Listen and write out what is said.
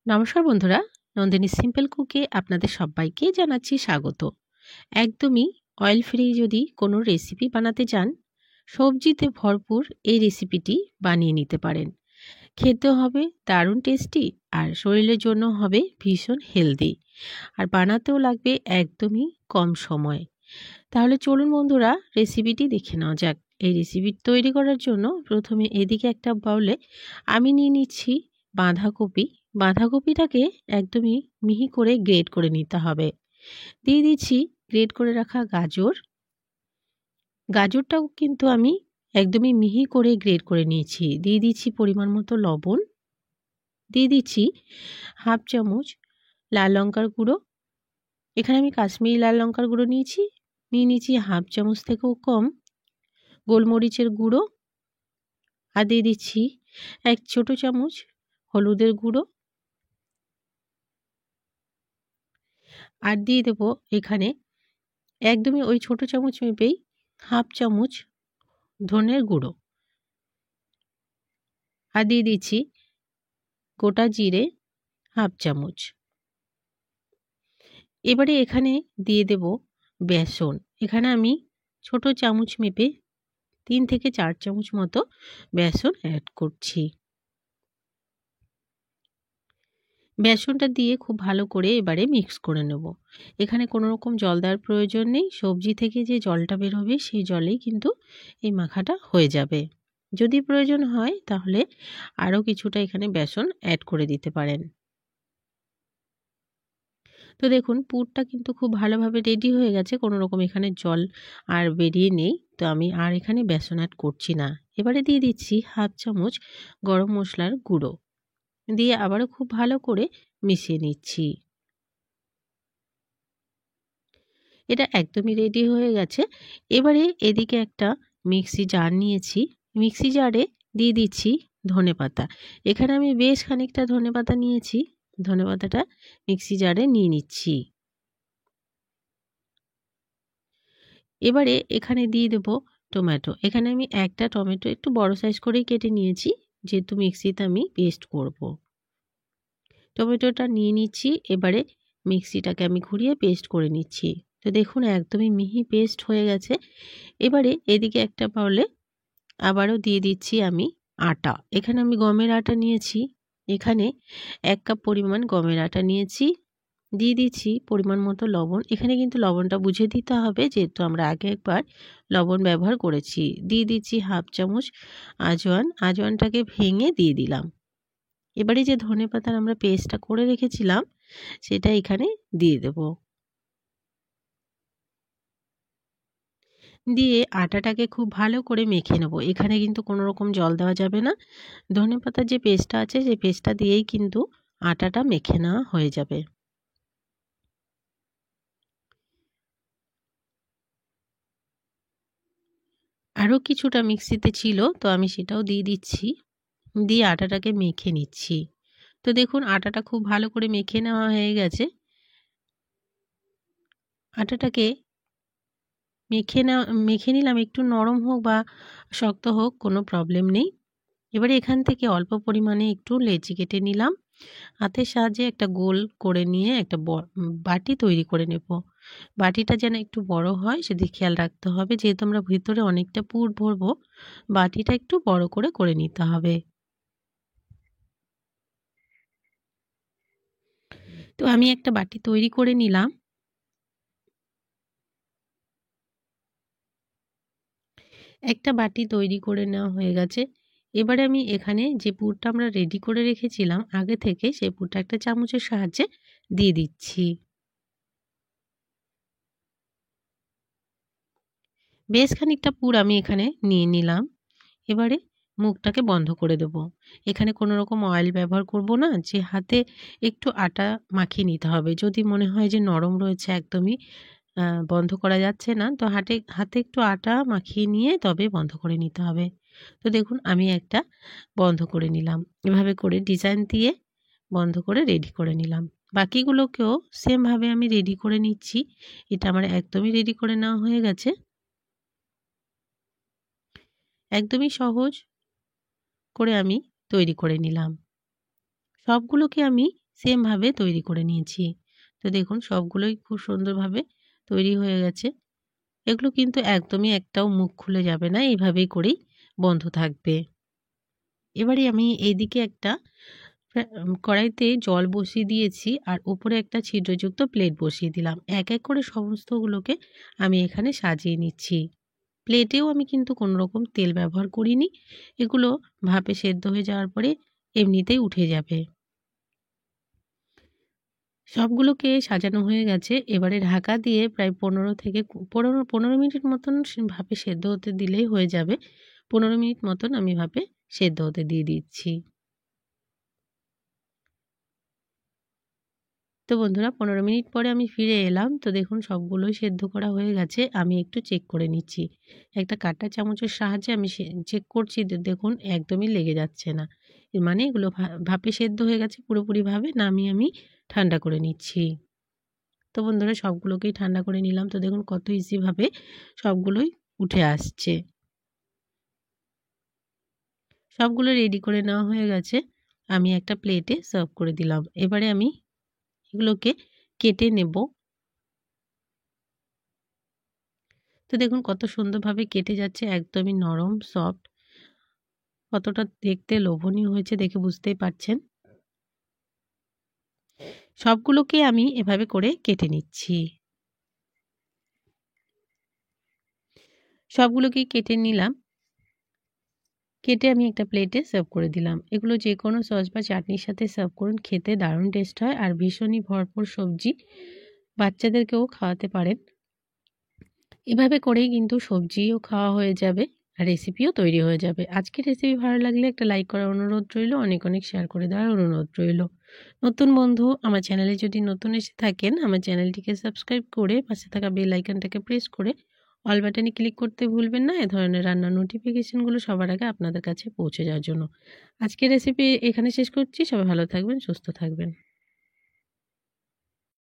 নমস্কার বন্ধুরা, নন্দিনী সিম্পল কুকে আপনাদের সবাইকে জানাচ্ছি স্বাগত। একদমই অয়েল ফ্রি যদি কোনো রেসিপি বানাতে চান, সবজিতে ভরপুর এই রেসিপিটি বানিয়ে নিতে পারেন। খেতে হবে দারুণ টেস্টি আর শরীরের জন্য হবে ভীষণ হেলদি, আর বানাতেও লাগবে একদমই কম সময়। তাহলে চলুন বন্ধুরা, রেসিপিটি দেখে নেওয়া যাক। এই রেসিপি তৈরি করার জন্য প্রথমে এদিকে একটা বাউলে আমি নিয়ে নিচ্ছি বাঁধাকপি। বাঁধাকপিটাকে একদমই মিহি করে গ্রেট করে নিতে হবে। দিয়ে দিচ্ছি গ্রেট করে রাখা গাজর। গাজরটাও কিন্তু আমি একদমই মিহি করে গ্রেট করে নিয়েছি। দিয়ে দিচ্ছি পরিমাণ মতো লবণ। দিয়ে দিচ্ছি হাফ চামচ লাল লঙ্কার গুঁড়ো। এখানে আমি কাশ্মীরি লাল লঙ্কার গুঁড়ো নিয়েছি। নিয়ে নিচ্ছি হাফ চামচ থেকেও কম গোলমরিচের গুঁড়ো। আর দিয়ে দিচ্ছি এক ছোট চামচ হলুদের গুঁড়ো। আর দিয়ে দেবো এখানে একদমই ওই ছোট চামচ মেপেই হাফ চামচ ধনের গুঁড়ো। আর দিয়ে দিচ্ছি গোটা জিরে হাফ চামচ। এবারে এখানে দিয়ে দেব বেসন। এখানে আমি ছোট চামচ মেপে 3 থেকে 4 চামচ মতো বেসন অ্যাড করছি। বেসনটা দিয়ে খুব ভালো করে এবারে মিক্স করে নেব। এখানে কোনো রকম জল দেওয়ার প্রয়োজন নেই। সবজি থেকে যে জলটা বেরোবে সেই জলেই কিন্তু এই মাখাটা হয়ে যাবে। যদি প্রয়োজন হয় তাহলে আরও কিছুটা এখানে বেসন অ্যাড করে দিতে পারেন। তো দেখুন পুরটা কিন্তু খুব ভালোভাবে রেডি হয়ে গেছে। কোনো রকম এখানে জল আর বেরিয়ে নেই। তো আমি আর এখানে বেসন অ্যাড করছি না। এবারে দিয়ে দিচ্ছি হাফ চামচ গরম মশলার গুঁড়ো। দিয়ে আবারও খুব ভালো করে মিশিয়ে নিচ্ছি। এটা একদমই রেডি হয়ে গেছে। এবারে এদিকে একটা মিক্সি জার নিয়েছি। মিক্সি জারে দিয়ে দিচ্ছি ধনেপাতা। এখানে আমি বেশ খানিকটা ধনেপাতা নিয়েছি। ধনেপাতাটা মিক্সি জারে নিয়ে নিচ্ছি। এবারে এখানে দিয়ে দেব টমেটো। এখানে আমি একটা টমেটো একটু বড় সাইজ করেই কেটে নিয়েছি, যেহেতু মিক্সিতে আমি পেস্ট করব। টমেটোটা নিয়ে নিচ্ছি। এবারে মিক্সিটাকে আমি ঘুরিয়ে পেস্ট করে নিচ্ছি। তো দেখুন একদমই মিহি পেস্ট হয়ে গেছে। এবারে এদিকে একটা বাউলে আবারও দিয়ে দিচ্ছি আমি আটা। এখানে আমি গমের আটা নিয়েছি। এখানে 1 কাপ পরিমাণ গমের আটা নিয়েছি। দিয়ে দিচ্ছি পরিমাণ মতো লবণ। এখানে কিন্তু লবণটা বুঝে দিতে হবে, যেহেতু আমরা আগে একবার লবণ ব্যবহার করেছি। দিয়ে দিচ্ছি হাফ চামচ আজওয়ান। আজওয়ানটাকে ভেঙে দিয়ে দিলাম। এবারে যে ধনেপাতার আমরা পেস্টটা করে রেখেছিলাম সেটা এখানে দিয়ে দেব। দিয়ে আটাটাকে খুব ভালো করে মেখে নেব। এখানে কিন্তু কোনো রকম জল দেওয়া যাবে না। ধনেপাতার যে পেস্টটা আছে সেই পেস্টটা দিয়েই কিন্তু আটাটা মেখে নেওয়া হয়ে যাবে। আরও কিছুটা মিক্সিতে ছিল, তো আমি সেটাও দিয়ে দিচ্ছি। দিয়ে আটাটাকে মেখে নিচ্ছি। তো দেখুন আটাটা খুব ভালো করে মেখে নেওয়া হয়ে গেছে। আটাটাকে মেখে নিলাম। একটু নরম হোক বা শক্ত হোক কোনো প্রবলেম নেই। এবারে এখান থেকে অল্প পরিমাণে একটু লেচি কেটে নিলাম। হাতের সাহায্যে একটা গোল করে নিয়ে একটা বাটি তৈরি করে নেব। বাটিটা যেন একটু বড় হয় সেদিকে খেয়াল রাখতে হবে, যেহেতু আমরা ভিতরে অনেকটা পুর ভরবো। বাটিটা একটু বড় করে নিতে হবে। তো আমি একটা বাটি তৈরি করে নিলাম। একটা বাটি তৈরি করে নেওয়া হয়ে গেছে। এবারে আমি এখানে যে পুরটা আমরা রেডি করে রেখেছিলাম আগে থেকে, সেই পুরটা একটা চামচের সাহায্যে দিয়ে দিচ্ছি। বেশ খানিকটা পুর আমি এখানে নিয়ে নিলাম। এবারে মুখটাকে বন্ধ করে দেব। এখানে কোনো রকম অয়েল ব্যবহার করব না, যে হাতে একটু আটা মাখিয়ে নিতে হবে। যদি মনে হয় যে নরম রয়েছে, একদমই বন্ধ করা যাচ্ছে না, তো হাতে একটু আটা মাখিয়ে নিয়ে তবে বন্ধ করে নিতে হবে। তো দেখুন আমি একটা বন্ধ করে নিলাম। এভাবে করে ডিজাইন দিয়ে বন্ধ করে রেডি করে নিলাম। বাকিগুলোকেও সেমভাবে আমি রেডি করে নিচ্ছি। এটা আমার একদমই রেডি করে নেওয়া হয়ে গেছে। একদমই সহজ করে আমি তৈরি করে নিলাম। সবগুলোকে আমি সেমভাবে তৈরি করে নিয়েছি। তো দেখুন সবগুলোই খুব সুন্দরভাবে তৈরি হয়ে গেছে। এগুলো কিন্তু একদমই একটাও মুখ খুলে যাবে না, এইভাবেই করেই বন্ধ থাকবে। এবারে আমি এইদিকে একটা কড়াইতে জল বসিয়ে দিয়েছি আর উপরে একটা ছিদ্রযুক্ত প্লেট বসিয়ে দিলাম। এক এক করে সমস্তগুলোকে আমি এখানে সাজিয়ে নিচ্ছি। প্লেটেও আমি কিন্তু কোনো রকম তেল ব্যবহার করিনি। এগুলো ভাপে সেদ্ধ হয়ে যাওয়ার পরে এমনিতেই উঠে যাবে। সবগুলোকে সাজানো হয়ে গেছে। এবারে ঢাকা দিয়ে প্রায় ১৫ থেকে ১৫ মিনিট মতন ভাপে সেদ্ধ হতে দিলেই হয়ে যাবে। ১৫ মিনিট মতন আমি ভাপে সেদ্ধ হতে দিয়ে দিচ্ছি। তো বন্ধুরা ১৫ মিনিট পরে আমি ফিরে এলাম। তো দেখুন সবগুলোই সেদ্ধ করা হয়ে গেছে। আমি একটু চেক করে নিচ্ছি। একটা কাঁটা চামচের সাহায্যে আমি চেক করছি, দেখুন একদমই লেগে যাচ্ছে না। এর মানে এগুলো ভাপে সেদ্ধ হয়ে গেছে পুরোপুরিভাবে। নামিয়ে আমি ঠান্ডা করে নিচ্ছি। তো বন্ধুরা সবগুলোকেই ঠান্ডা করে নিলাম। তো দেখুন কত ইজিভাবে সবগুলোই উঠে আসছে। সবগুলো রেডি করে নেওয়া হয়ে গেছে। আমি একটা প্লেটে সার্ভ করে দিলাম। এবারে আমি এগুলোকে কেটে নেব। তো দেখুন কত সুন্দরভাবে কেটে যাচ্ছে, একদমই নরম সফট। কতটা দেখতে লোভনীয় হয়েছে দেখে বুঝতেই পারছেন। সবগুলোকে আমি এভাবে করে কেটে নিচ্ছি। সবগুলোকেই কেটে নিলাম। কেটে আমি একটা প্লেটে সার্ভ করে দিলাম। এগুলো যে কোনো সস বা চাটনির সাথে সার্ভ করুন, খেতে দারুণ টেস্ট হয় আর ভীষণই ভরপুর সবজি। বাচ্চাদেরকেও খাওয়াতে পারেন। এভাবে করেই কিন্তু সবজিও খাওয়া হয়ে যাবে আর রেসিপিও তৈরি হয়ে যাবে। আজকের রেসিপি ভালো লাগলে একটা লাইক করার অনুরোধ রইল, অনেক অনেক শেয়ার করে দেওয়ার অনুরোধ রইল। নতুন বন্ধু আমার চ্যানেলে যদি নতুন এসে থাকেন, আমার চ্যানেলটিকে সাবস্ক্রাইব করে পাশে থাকা বেল আইকনটাকে প্রেস করে অল বাটনে ক্লিক করতে ভুলবেন না, এ ধরনের রান্নার নোটিফিকেশনগুলো সবার আগে আপনাদের কাছে পৌঁছে যাওয়ার জন্য। আজকের রেসিপি এখানে শেষ করছি। সবাই ভালো থাকবেন, সুস্থ থাকবেন।